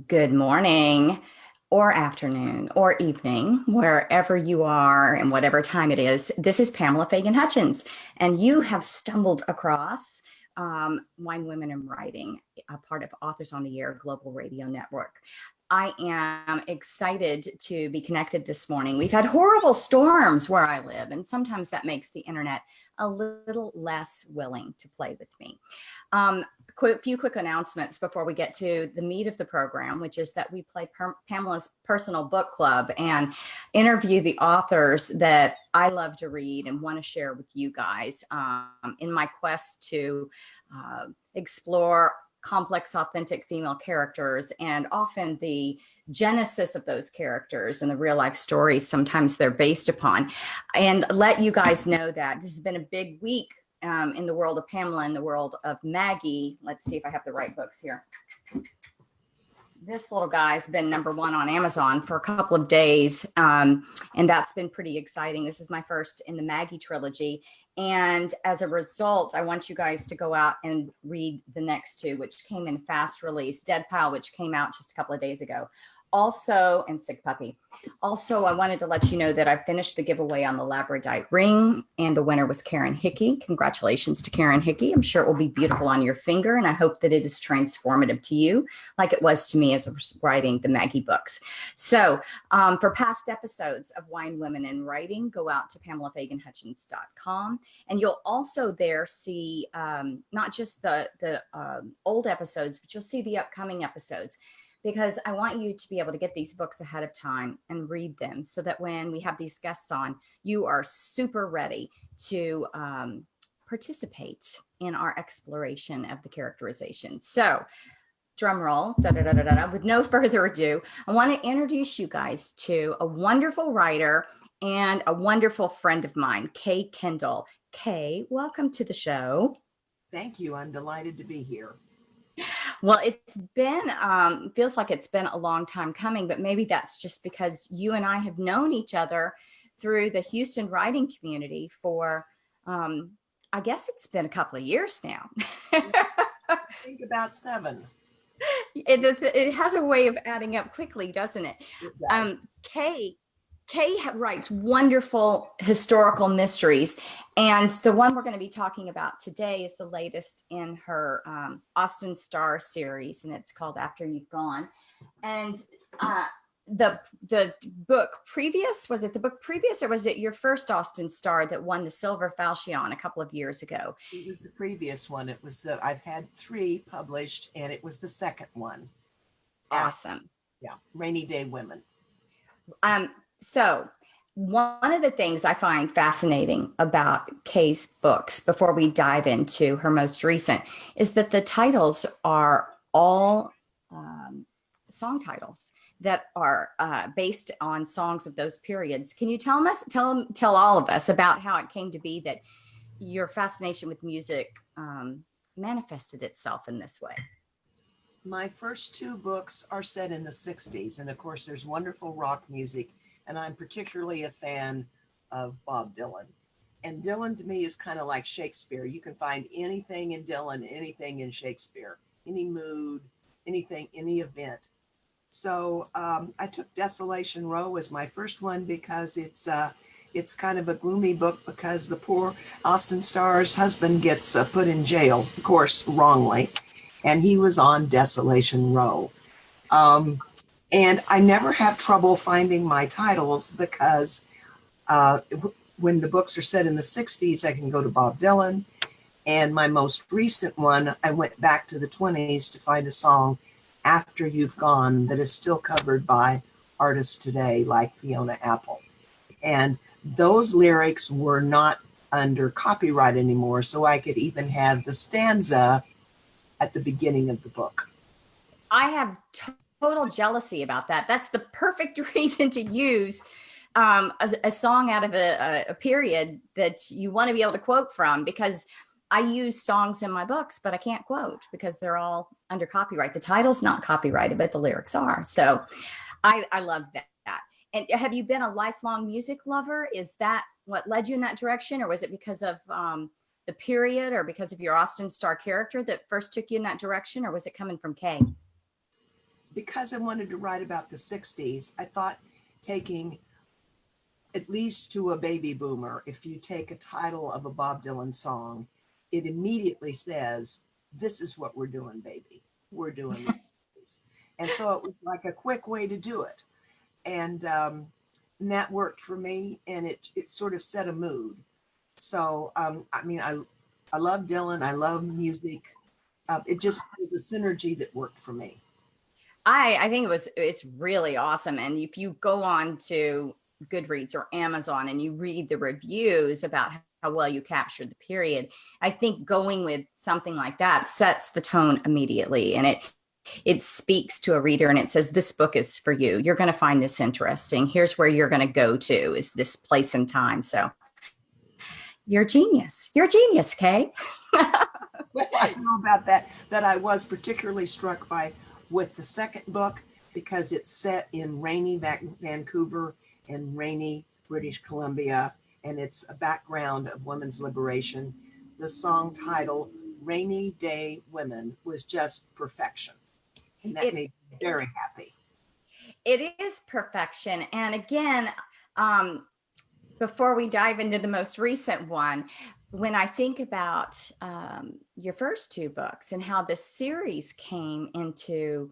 Good morning or afternoon or evening, wherever you are and whatever time it is. This is Pamela Fagan Hutchins, and you have stumbled across Wine, Women, and Writing, a part of Authors on the Air Global Radio Network. I am excited to be connected this morning. We've had horrible storms where I live, and sometimes that makes the internet a little less willing to play with me. Few quick announcements before we get to the meat of the program, which is that we play Pamela's personal book club and interview the authors that I love to read and want to share with you guys in my quest to explore complex, authentic female characters, and often the genesis of those characters and the real life stories sometimes they're based upon. And let you guys know that this has been a big week in the world of Pamela, in the world of Maggie. Let's see if I have the right books here. This little guy's been #1 on Amazon for a couple of days, and that's been pretty exciting. This is my first in the Maggie trilogy. And as a result, I want you guys to go out and read the next two, which came in fast release. Dead Pal, which came out just a couple of days ago. Also, and Sick Puppy. Also, I wanted to let you know that I finished the giveaway on the Labradorite ring, and the winner was Karen Hickey. Congratulations to Karen Hickey. I'm sure it will be beautiful on your finger, and I hope that it is transformative to you, like it was to me as I was writing the Maggie books. So, for past episodes of Wine, Women, and Writing, go out to PamelaFaganHutchins.com, and you'll also there see not just the old episodes, but you'll see the upcoming episodes, because I want you to be able to get these books ahead of time and read them so that when we have these guests on, you are super ready to participate in our exploration of the characterization. So, drum roll, with no further ado, I want to introduce you guys to a wonderful writer and a wonderful friend of mine, Kay Kendall. Kay, welcome to the show. Thank you. I'm delighted to be here. Well, it's been, feels like it's been a long time coming, but maybe that's just because you and I have known each other through the Houston writing community for, I guess it's been a couple of years now. I think about 7. It has a way of adding up quickly, doesn't it? It does. Kay writes wonderful historical mysteries, and the one we're going to be talking about today is the latest in her Austin Starr series, and it's called After You've Gone. And the book previous, was it the book previous, or was it your first Austin Starr that won the Silver Falchion a couple of years ago? It was the previous one. It was I've had 3 published, and it was the second one. Awesome. Yeah, Rainy Day Women. So one of the things I find fascinating about Kay's books, before we dive into her most recent, is that the titles are all song titles that are based on songs of those periods. Can you tell all of us about how it came to be that your fascination with music manifested itself in this way? My first 2 books are set in the 60s, and of course there's wonderful rock music. And I'm particularly a fan of Bob Dylan. And Dylan to me is kind of like Shakespeare. You can find anything in Dylan, anything in Shakespeare, any mood, anything, any event. So I took Desolation Row as my first one because it's kind of a gloomy book, because the poor Austin Starr's husband gets put in jail, of course, wrongly. And he was on Desolation Row. And I never have trouble finding my titles because when the books are set in the 60s, I can go to Bob Dylan. And my most recent one, I went back to the 20s to find a song, After You've Gone, that is still covered by artists today like Fiona Apple. And those lyrics were not under copyright anymore, so I could even have the stanza at the beginning of the book. I have total jealousy about that. That's the perfect reason to use a song out of a period that you want to be able to quote from, because I use songs in my books, but I can't quote because they're all under copyright. The title's not copyrighted, but the lyrics are. So I love that. And have you been a lifelong music lover? Is that what led you in that direction? Or was it because of the period, or because of your Austin Starr character that first took you in that direction? Or was it coming from Kay? because I wanted to write about the 60s, I thought taking at least to a baby boomer, if you take a title of a Bob Dylan song, it immediately says, this is what we're doing, baby. We're doing this. And so it was like a quick way to do it. And that worked for me, and it sort of set a mood. So, I mean, I love Dylan. I love music. It just was a synergy that worked for me. I think it's really awesome. And if you go on to Goodreads or Amazon and you read the reviews about how well you captured the period, I think going with something like that sets the tone immediately, and it speaks to a reader and it says, this book is for you. You're going to find this interesting. Here's where you're going to go to, is this place and time. So you're a genius. You're a genius, Kay. Well, I don't know about that I was particularly struck by with the second book, because it's set in rainy Vancouver and rainy British Columbia, and it's a background of women's liberation. The song title, Rainy Day Women, was just perfection. And that made me very happy. It is perfection. And again, before we dive into the most recent one, when I think about your first two books and how this series came into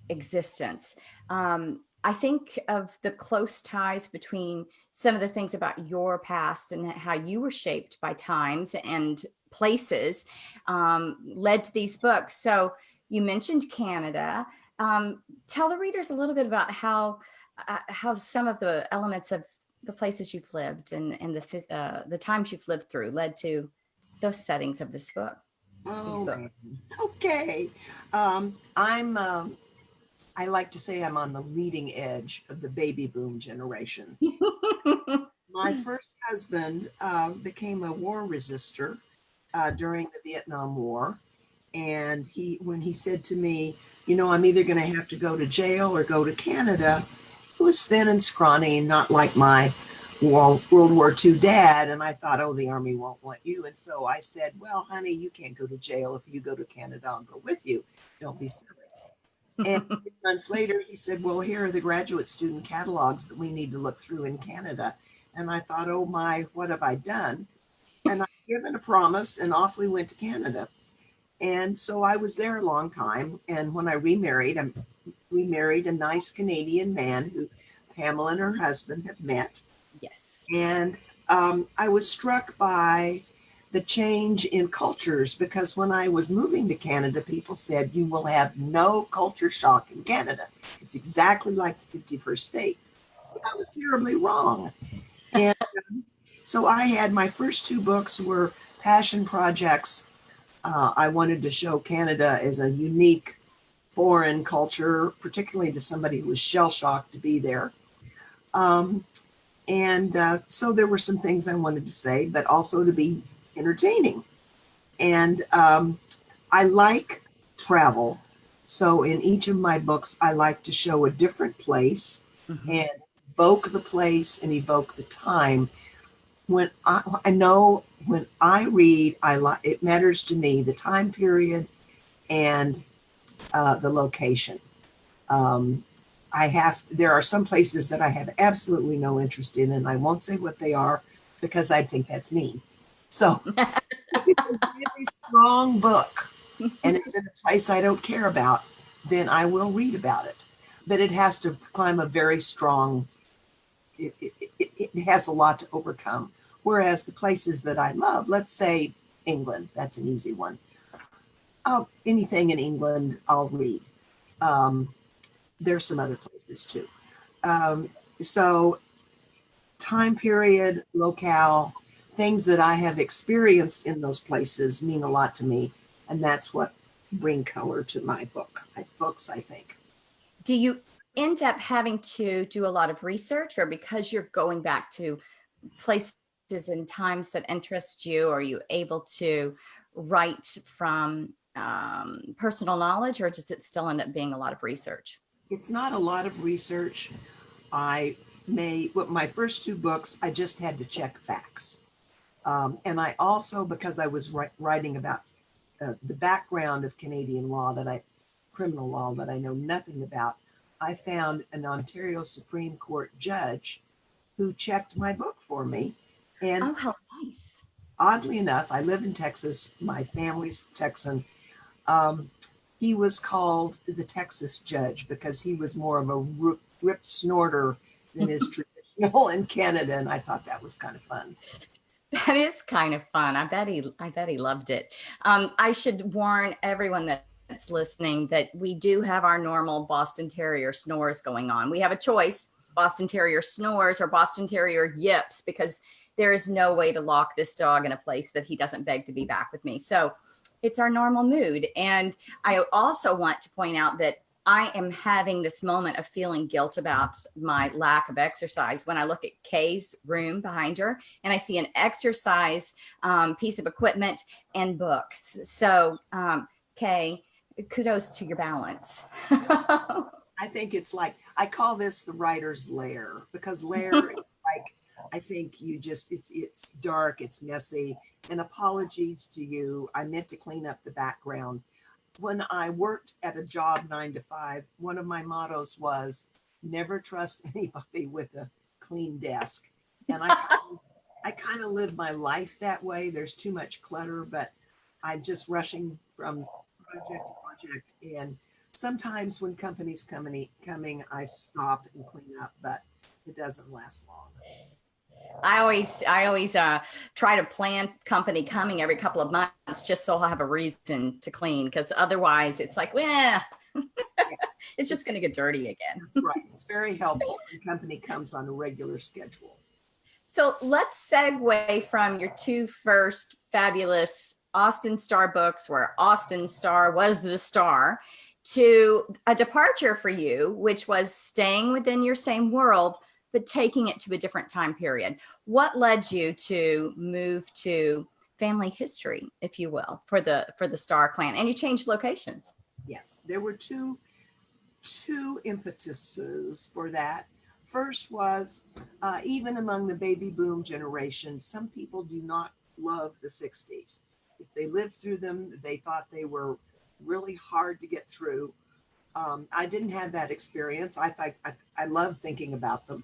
existence, I think of the close ties between some of the things about your past and how you were shaped by times and places led to these books. So you mentioned Canada. Tell the readers a little bit about how some of the elements of the places you've lived and the times you've lived through led to those settings of this book. Oh, okay. I like to say I'm on the leading edge of the baby boom generation. My first husband became a war resistor during the Vietnam War. And when he said to me, you know, I'm either going to have to go to jail or go to Canada, he was thin and scrawny, not like my World War II dad. And I thought, oh, the Army won't want you. And so I said, well, honey, you can't go to jail. If you go to Canada, I'll go with you. Don't be silly. And 6 months later, he said, well, here are the graduate student catalogs that we need to look through in Canada. And I thought, oh my, what have I done? And I've given a promise, and off we went to Canada. And so I was there a long time. And when I remarried, we married a nice Canadian man who Pamela and her husband have met. Yes. And I was struck by the change in cultures, because when I was moving to Canada, people said, you will have no culture shock in Canada. It's exactly like the 51st state. I was terribly wrong. And so I had my first two books were passion projects. I wanted to show Canada as a unique foreign culture, particularly to somebody who was shell-shocked to be there. So there were some things I wanted to say, but also to be entertaining. And I like travel. So in each of my books, I like to show a different place and evoke the place and evoke the time. When I know when I read, it matters to me the time period and the location. There are some places that I have absolutely no interest in, and I won't say what they are because I think that's mean. So if it's a really strong book and it's in a place I don't care about, then I will read about it. But it has to climb a very strong, it has a lot to overcome. Whereas the places that I love, let's say England, that's an easy one. Anything in England, I'll read. There's some other places too. So time period, locale, things that I have experienced in those places mean a lot to me. And that's what bring color to my books, I think. Do you end up having to do a lot of research, or because you're going back to places and times that interest you, are you able to write from personal knowledge, or does it still end up being a lot of research? It's not a lot of research. With my first two books, I just had to check facts. And I also, because I was writing about the background of Canadian law, that criminal law that I know nothing about, I found an Ontario Supreme Court judge who checked my book for me. And Oh, how nice. oddly enough, I live in Texas. My family's Texan. Um, he was called the Texas judge because he was more of a rip snorter than is traditional in Canada. And I thought that was kind of fun. That is kind of fun. I bet he loved it. I should warn everyone that's listening that we do have our normal Boston Terrier snores going on. We have a choice: Boston Terrier snores or Boston Terrier yips, because there is no way to lock this dog in a place that he doesn't beg to be back with me. So it's our normal mood. And I also want to point out that I am having this moment of feeling guilt about my lack of exercise when I look at Kay's room behind her and I see an exercise piece of equipment and books. So, Kay, kudos to your balance. I think it's like, I call this the writer's lair, because lair is like, I think you just, it's dark, it's messy. And apologies to you, I meant to clean up the background. When I worked at a job 9 to 5, one of my mottos was never trust anybody with a clean desk. And I kind of live my life that way. There's too much clutter, but I'm just rushing from project to project. And sometimes when companies coming, I stop and clean up, but it doesn't last long. I always try to plan company coming every couple of months just so I'll have a reason to clean, because otherwise it's like, well, it's just going to get dirty again. That's right. It's very helpful when company comes on a regular schedule. So let's segue from your two first fabulous Austin Starr books, where Austin Starr was the star, to a departure for you, which was staying within your same world, but taking it to a different time period. What led you to move to family history, if you will, for the Starr clan? And you changed locations. Yes, there were two impetuses for that. First was even among the baby boom generation, some people do not love the 60s. If they lived through them, they thought they were really hard to get through. I didn't have that experience. I love thinking about them.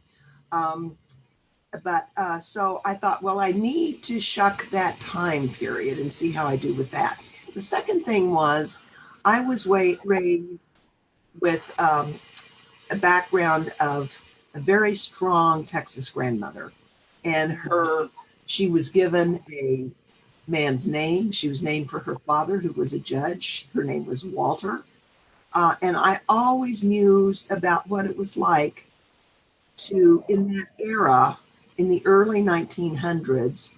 So I thought, well, I need to shuck that time period and see how I do with that. The second thing was I was raised with a background of a very strong Texas grandmother, and she was given a man's name. She was named for her father, who was a judge. Her name was Walter. And I always mused about what it was like to, in that era, in the early 1900s,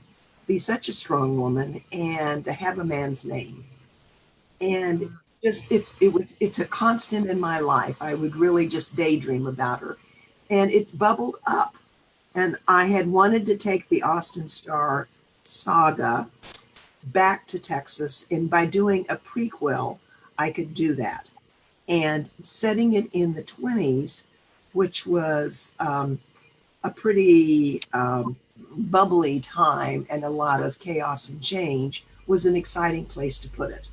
be such a strong woman and to have a man's name. And just it's a constant in my life. I would really just daydream about her. And it bubbled up. And I had wanted to take the Austin Starr saga back to Texas. And by doing a prequel, I could do that. And setting it in the 20s, which was a pretty bubbly time and a lot of chaos and change, was an exciting place to put it.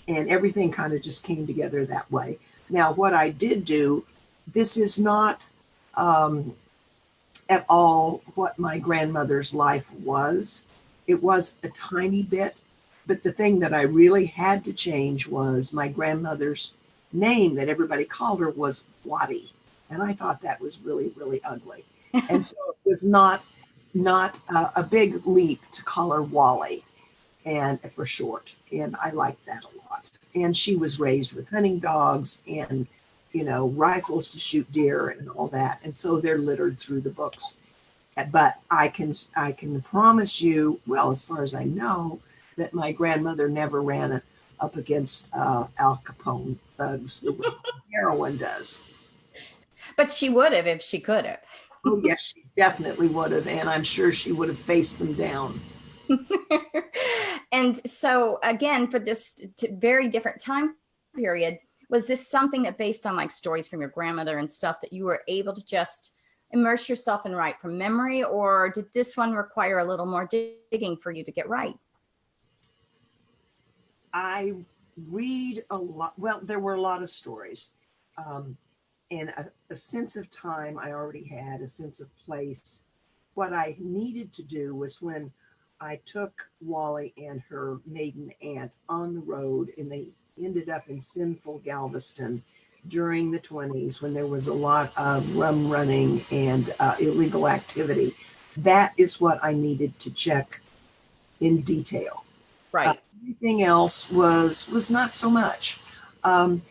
And everything kind of just came together that way. Now, what I did do, this is not at all what my grandmother's life was. It was a tiny bit, but the thing that I really had to change was my grandmother's name that everybody called her was Wattie. And I thought that was really, really ugly. And so it was not a big leap to call her Wally, and for short. And I liked that a lot. And she was raised with hunting dogs and, rifles to shoot deer and all that. And so they're littered through the books. But I can promise you, well, as far as I know, that my grandmother never ran up against Al Capone thugs the way heroin does. But she would have if she could have. Oh, yes, she definitely would have. And I'm sure she would have faced them down. And so, again, for this very different time period, was this something that, based on like stories from your grandmother and stuff, that you were able to just immerse yourself in write from memory, or did this one require a little more digging for you to get right? I read a lot. Well, there were a lot of stories, and a sense of time I already had, a sense of place. What I needed to do was when I took Wally and her maiden aunt on the road, and they ended up in sinful Galveston during the 20s when there was a lot of rum running and illegal activity. That is what I needed to check in detail. Right. Everything else was not so much. Um,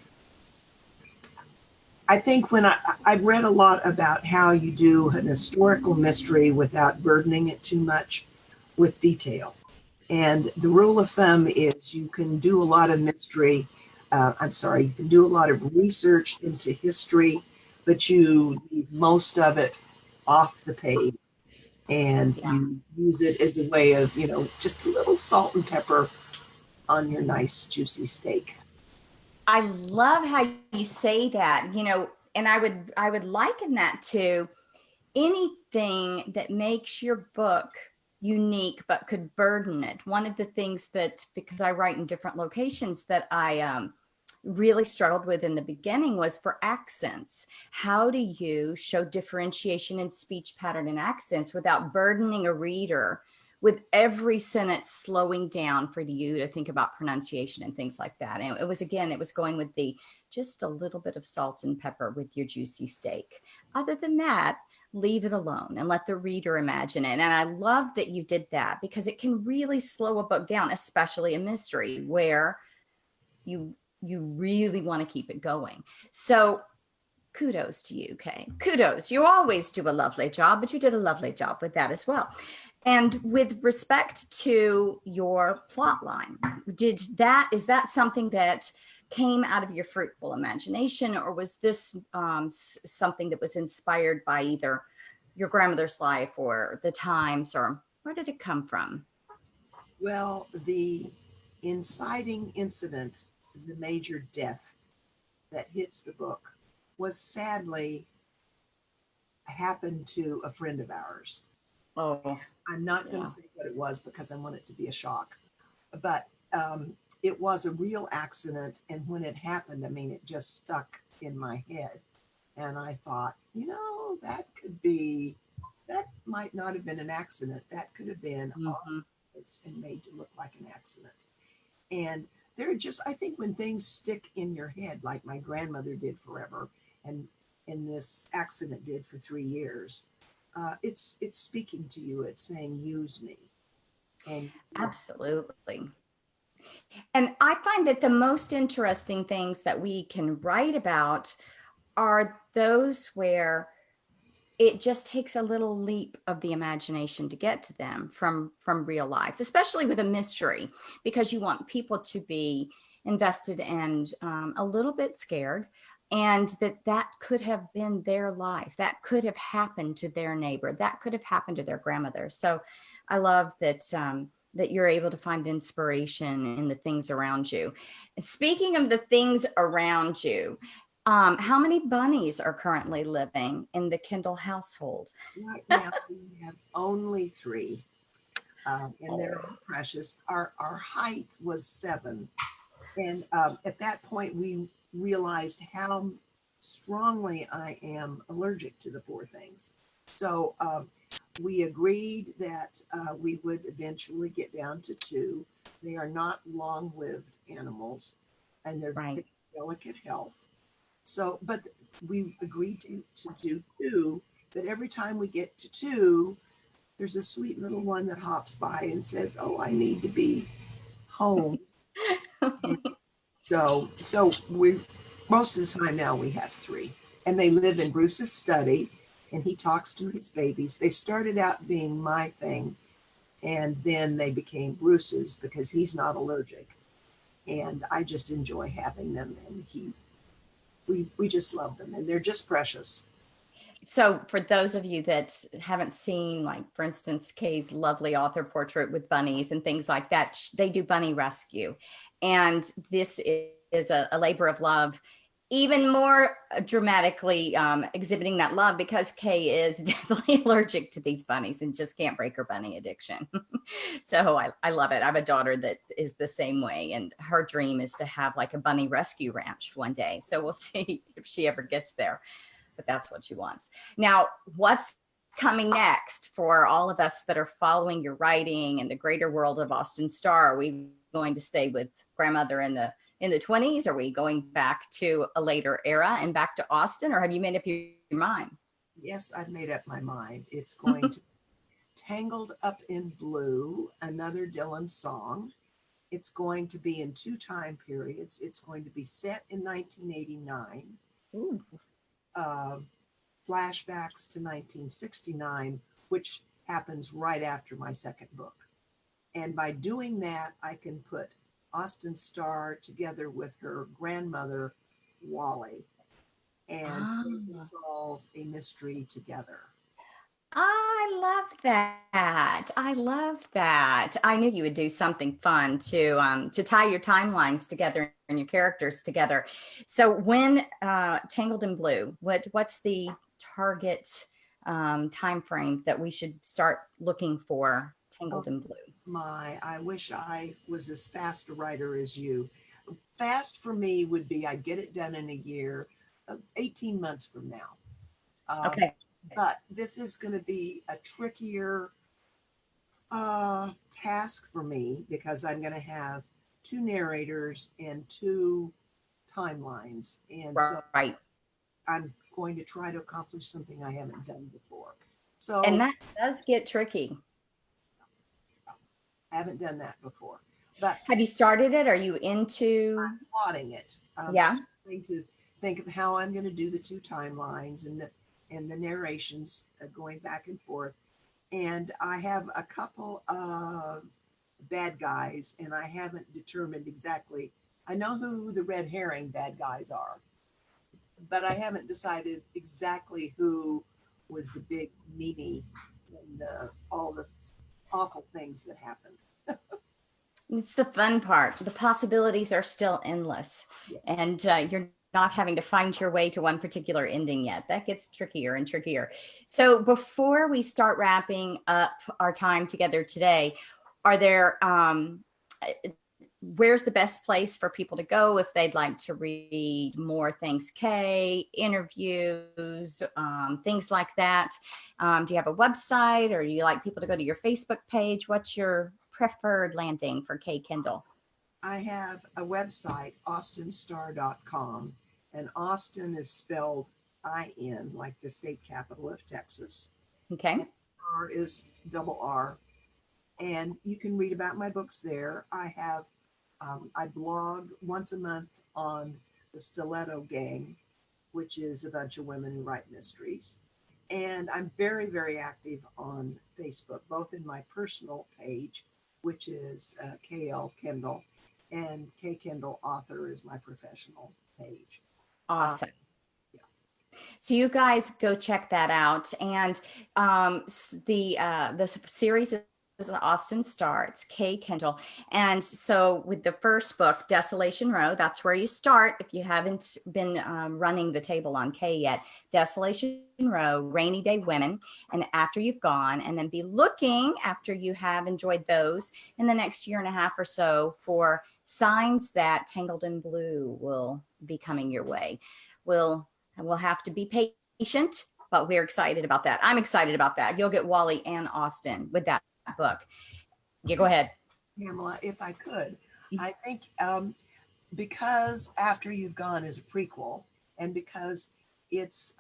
I think when I've read a lot about how you do an historical mystery without burdening it too much with detail. And the rule of thumb is you can do a lot of mystery. You can do a lot of research into history, but you leave most of it off the page, and Yeah. you use it as a way of, just a little salt and pepper on your nice juicy steak. I love how you say that, and I would liken that to anything that makes your book unique but could burden it. One of the things that, because I write in different locations, that I really struggled with in the beginning was for accents. How do you show differentiation in speech pattern and accents without burdening a reader with every sentence slowing down for you to think about pronunciation and things like that? And it was going with the just a little bit of salt and pepper with your juicy steak. Other than that, leave it alone and let the reader imagine it. And I love that you did that, because it can really slow a book down, especially a mystery where you really want to keep it going. So kudos to you, Kay. Kudos. You always do a lovely job, but you did a lovely job with that as well. And with respect to your plot line, is that something that came out of your fruitful imagination, or was this something that was inspired by either your grandmother's life or the times, or where did it come from? Well, the inciting incident, the major death that hits the book, was sadly happened to a friend of ours. Oh, I'm not going yeah. to say what it was because I want it to be a shock, but it was a real accident. And when it happened, I mean, it just stuck in my head. And I thought, that might not have been an accident. That could have been Mm-hmm. and made to look like an accident. And I think when things stick in your head, like my grandmother did forever, and this accident did for 3 years, it's speaking to you. It's saying, use me. And Absolutely. And I find that the most interesting things that we can write about are those where it just takes a little leap of the imagination to get to them from real life, especially with a mystery, because you want people to be invested and a little bit scared, and that could have been their life, that could have happened to their neighbor, that could have happened to their grandmother. So I love that you're able to find inspiration in the things around you. And speaking of the things around you, how many bunnies are currently living in the Kendall household? right now we have only three, and they're Oh, all precious. Our height was 7, and at that point we realized how strongly I am allergic to the poor things. So we agreed that we would eventually get down to 2. They are not long-lived animals, and they're right. in delicate health. So, but we agreed to do 2. But every time we get to 2, there's a sweet little one that hops by and says, "Oh, I need to be home." So we most of the time now we have 3, and they live in Bruce's study, and he talks to his babies. They started out being my thing, and then they became Bruce's because he's not allergic, and I just enjoy having them. And we just love them, and they're just precious. So for those of you that haven't seen, like, for instance, Kay's lovely author portrait with bunnies and things like that, they do bunny rescue. And this is a labor of love even more dramatically exhibiting that love, because Kay is definitely allergic to these bunnies and just can't break her bunny addiction. So I love it. I have a daughter that is the same way, and her dream is to have like a bunny rescue ranch one day. So we'll see if she ever gets there, but that's what she wants. Now, what's coming next for all of us that are following your writing and the greater world of Austin Starr? Are we going to stay with grandmother in the 20s? Are we going back to a later era and back to Austin, or have you made up your mind? Yes, I've made up my mind. It's going to Tangled Up in Blue, another Dylan song. It's going to be in 2 time periods. It's going to be set in 1989. Ooh. Flashbacks to 1969, which happens right after my second book. And by doing that, I can put Austin Starr together with her grandmother, Wally, and they can solve a mystery together. I love that. I love that. I knew you would do something fun to tie your timelines together and your characters together. So when Tangled in Blue, what's the target time frame that we should start looking for Tangled in Blue? I wish I was as fast a writer as you. Fast for me would be I'd get it done in a year, 18 months from now. Okay. But this is going to be a trickier task for me because I'm going to have 2 narrators and 2 timelines. And so I'm going to try to accomplish something I haven't done before. So, and that does get tricky. I haven't done that before. But have you started it? Are you into? I'm plotting it. Yeah. I'm going to think of how I'm going to do the 2 timelines and the narrations going back and forth. And I have a couple of bad guys, and I haven't determined exactly. I know who the red herring bad guys are, but I haven't decided exactly who was the big meanie and all the awful things that happened. It's the fun part. The possibilities are still endless. Yes. And you're not having to find your way to one particular ending yet. That gets trickier and trickier. So before we start wrapping up our time together today, are there, where's the best place for people to go if they'd like to read more Thanks Kay, interviews, things like that? Do you have a website, or do you like people to go to your Facebook page? What's your preferred landing for Kay Kendall? I have a website, austinstar.com, and Austin is spelled I-N, like the state capital of Texas. Okay. And R is double R. And you can read about my books there. I have, I blog once a month on the Stiletto Gang, which is a bunch of women who write mysteries. And I'm very, very active on Facebook, both in my personal page, which is Kay Kendall, and Kay Kendall Author is my professional page. Awesome. So you guys go check that out. And the series is Austin Starr. It's Kay Kendall. And so with the first book, Desolation Row, that's where you start. If you haven't been running the table on Kay yet, Desolation Row, Rainy Day Women. And after you've gone, and then be looking after you have enjoyed those in the next year and a half or so for signs that Tangled in Blue will be coming your way. We'll have to be patient, but we're excited about that. I'm excited about that. You'll get Wally and Austin with that book. Yeah, go ahead. Pamela, if I could, I think because After You've Gone is a prequel, and because it's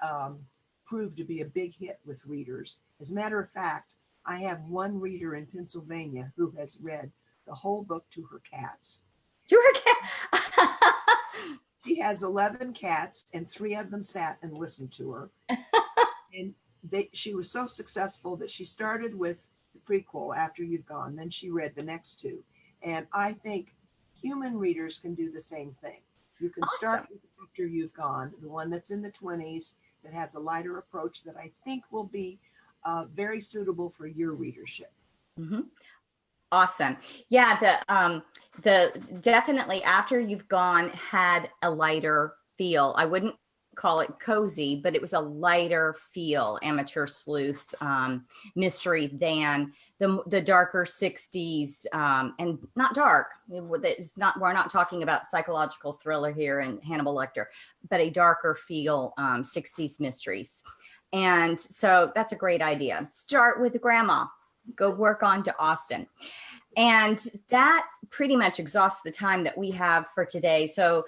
proved to be a big hit with readers. As a matter of fact, I have one reader in Pennsylvania who has read the whole book to her cats. To her cat? She has 11 cats, and 3 of them sat and listened to her. And she was so successful that she started with the prequel, After You've Gone. Then she read the next 2. And I think human readers can do the same thing. You can start with After You've Gone, the one that's in the 20s, that has a lighter approach that I think will be very suitable for your readership. Mm-hmm. Awesome. Yeah, the definitely After You've Gone had a lighter feel. I wouldn't call it cozy, but it was a lighter feel amateur sleuth mystery than the darker 60s, and not dark. It's not, we're not talking about psychological thriller here and Hannibal Lecter, but a darker feel 60s mysteries. And so that's a great idea. Start with grandma, go work on to Austin. And that pretty much exhausts the time that we have for today. So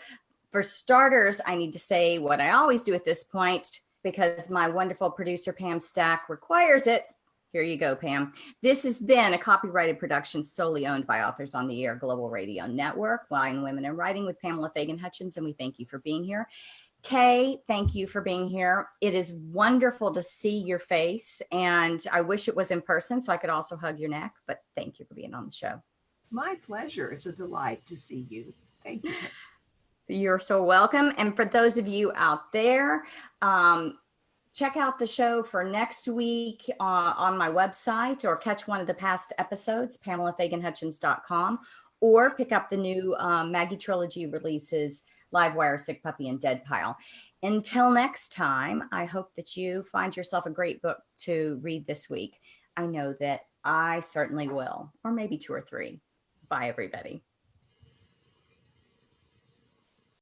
for starters, I need to say what I always do at this point, because my wonderful producer, Pam Stack, requires it. Here you go, Pam. This has been a copyrighted production solely owned by Authors on the Air Global Radio Network, Wine, Women, and Writing with Pamela Fagan Hutchins, and we thank you for being here. Kay, thank you for being here. It is wonderful to see your face, and I wish it was in person so I could also hug your neck, but thank you for being on the show. My pleasure. It's a delight to see you. Thank you. You're so welcome. And for those of you out there, check out the show for next week on my website, or catch one of the past episodes, PamelaFaganHutchins.com, or pick up the new Maggie Trilogy releases, Livewire, Sick Puppy, and Dead Pile. Until next time, I hope that you find yourself a great book to read this week. I know that I certainly will, or maybe 2 or 3. Bye, everybody.